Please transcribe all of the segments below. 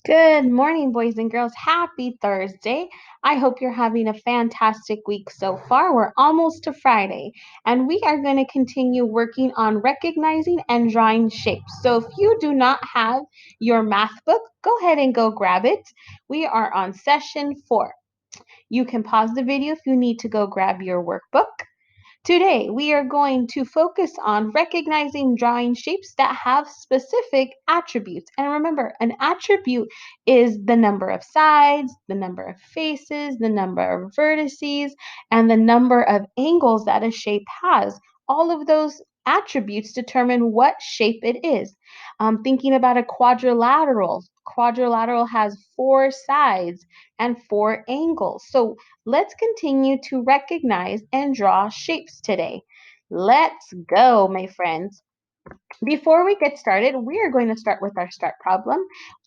Good morning, boys and girls. Happy Thursday. I hope you're having a fantastic week so far. We're almost to Friday, and we are going to continue working on recognizing and drawing shapes. So if you do not have your math book, go ahead and go grab it. We are on session 4. You can pause the video if you need to go grab your workbook. Today, we are going to focus on recognizing drawing shapes that have specific attributes. And remember, an attribute is the number of sides, the number of faces, the number of vertices, and the number of angles that a shape has. All of those attributes determine what shape it is. Thinking about a quadrilateral has 4 sides and 4 angles. So let's continue to recognize and draw shapes today. Let's go, my friends. Before we get started, we are going to start with our start problem.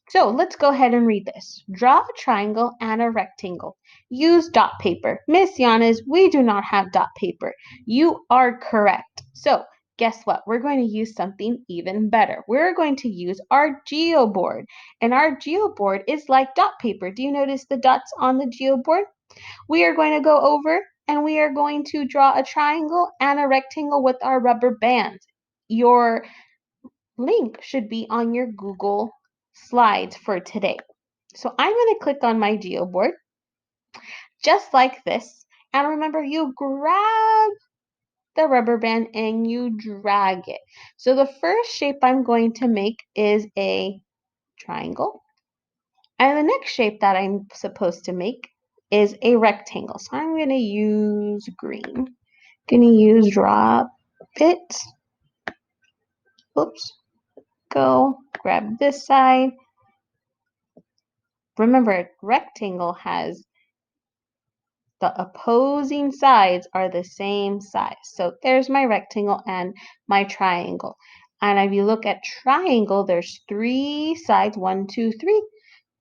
So let's go ahead and read this. Draw a triangle and a rectangle. Use dot paper. Miss Yanis, we do not have dot paper. You are correct. So guess what? We're going to use something even better. We're going to use our geoboard. And our geoboard is like dot paper. Do you notice the dots on the geoboard? We are going to go over and we are going to draw a triangle and a rectangle with our rubber bands. Your link should be on your Google Slides for today. So I'm going to click on my geoboard just like this. And remember, you grab the rubber band and you drag it. So the first shape I'm going to make is a triangle. And the next shape that I'm supposed to make is a rectangle. So I'm going to use green. Going to use drop it. Oops. Go grab this side. Remember, rectangle has the opposing sides are the same size. So there's my rectangle and my triangle. And if you look at triangle, there's 3 sides, 1, 2, 3,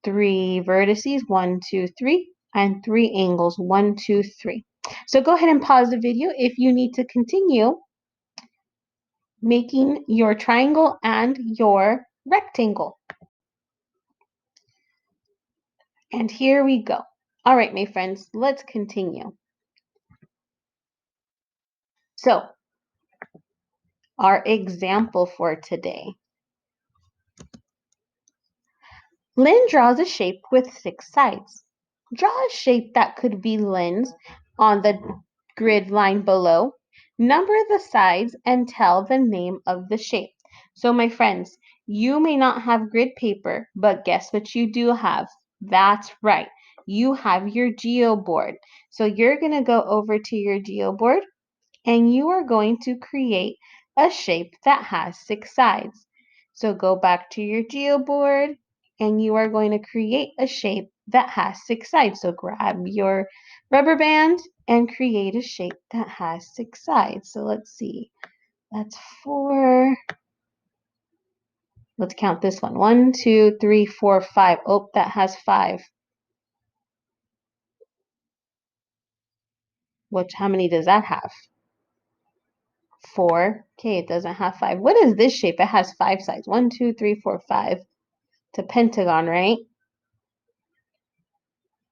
3 vertices, 1, 2, 3, and 3 angles, 1, 2, 3. So go ahead and pause the video if you need to continue making your triangle and your rectangle. And here we go. All right, my friends, let's continue. So, our example for today. Lynn draws a shape with 6 sides. Draw a shape that could be Lynn's on the grid line below. Number the sides and tell the name of the shape. So, my friends, you may not have grid paper, but guess what you do have? That's right. You have your geoboard. So, you're going to go over to your geoboard and you are going to create a shape that has 6 sides. So go back to your geoboard and you are going to create a shape that has 6 sides. So grab your rubber band and create a shape that has 6 sides. So let's see, that's 4. Let's count this one. 1, 2, 3, 4, 5. Oh, that has 5. How many does that have? 4. Okay, it doesn't have 5. What is this shape? It has 5 sides. 1, 2, 3, 4, 5. It's a pentagon, right?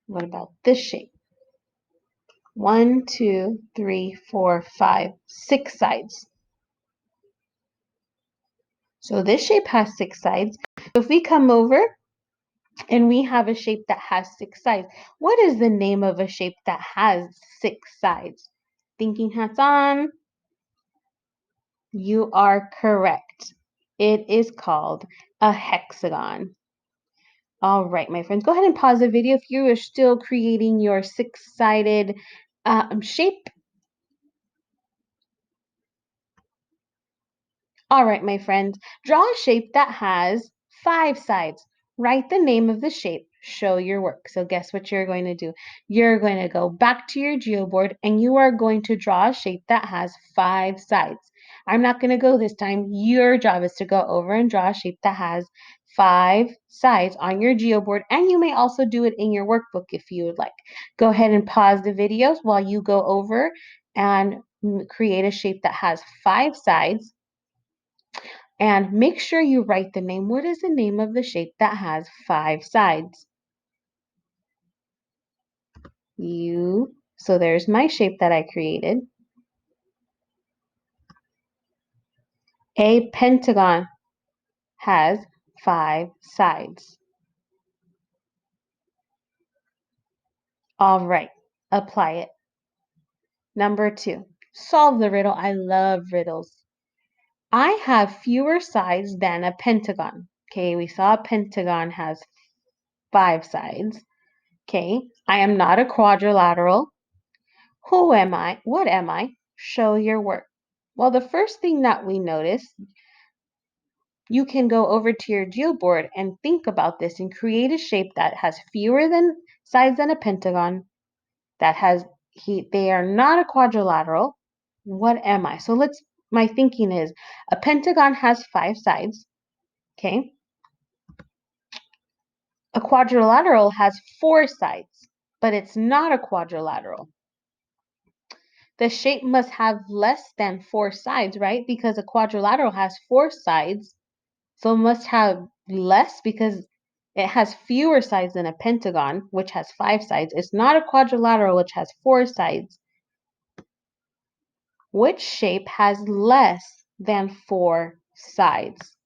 What about this shape? 1, 2, 3, 4, 5, 6 sides. So this shape has 6 sides. So if we come over and we have a shape that has 6 sides, what is the name of a shape that has 6 sides? Thinking hats on. You are correct. It is called a hexagon. All right, my friends, go ahead and pause the video if you are still creating your 6-sided shape. All right, my friends, draw a shape that has 5 sides. Write the name of the shape. Show your work. So guess what you're going to do? You're going to go back to your geoboard and you are going to draw a shape that has 5 sides. I'm not going to go this time. Your job is to go over and draw a shape that has 5 sides on your geoboard, and you may also do it in your workbook if you would like. Go ahead and pause the videos while you go over and create a shape that has 5 sides. And make sure you write the name. What is the name of the shape that has 5 sides? So there's my shape that I created. A pentagon has 5 sides. All right, apply it. Number 2, solve the riddle. I love riddles. I have fewer sides than a pentagon. Okay, we saw a pentagon has 5 sides. Okay, I am not a quadrilateral. Who am I? What am I? Show your work. Well, the first thing that we notice, you can go over to your geoboard and think about this and create a shape that has fewer than sides than a pentagon, that has they are not a quadrilateral. What am I? So my thinking is a pentagon has 5 sides, okay? A quadrilateral has 4 sides, but it's not a quadrilateral. The shape must have less than 4 sides, right? Because a quadrilateral has 4 sides, so it must have less because it has fewer sides than a pentagon, which has 5 sides. It's not a quadrilateral, which has 4 sides. Which shape has less than 4 sides?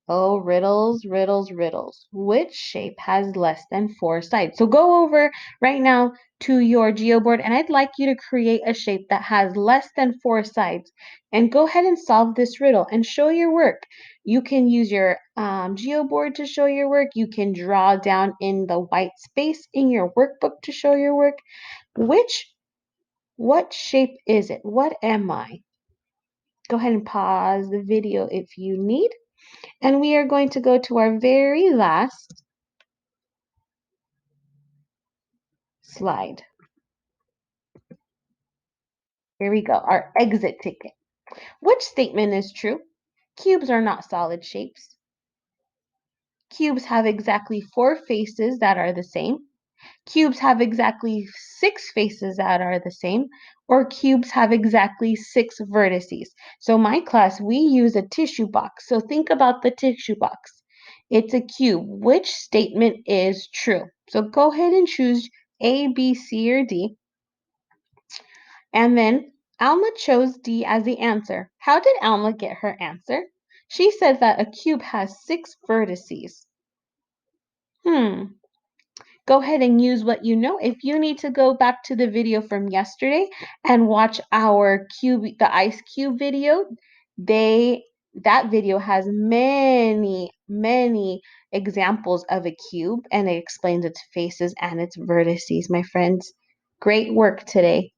Oh, riddles, riddles, riddles. Which shape has less than 4 sides? So go over right now to your geoboard, and I'd like you to create a shape that has less than 4 sides. And go ahead and solve this riddle and show your work. You can use your geoboard to show your work. You can draw down in the white space in your workbook to show your work. What shape is it? What am I? Go ahead and pause the video if you need. And we are going to go to our very last slide. Here we go, our exit ticket. Which statement is true? Cubes are not solid shapes. Cubes have exactly 4 faces that are the same. Cubes have exactly 6 faces that are the same, or cubes have exactly 6 vertices. So my class, we use a tissue box. So think about the tissue box. It's a cube. Which statement is true? So go ahead and choose A, B, C, or D. And then Alma chose D as the answer. How did Alma get her answer? She said that a cube has 6 vertices. Go ahead and use what you know. If you need to go back to the video from yesterday and watch our the ice cube video, that video has many, many examples of a cube, and it explains its faces and its vertices, my friends. Great work today.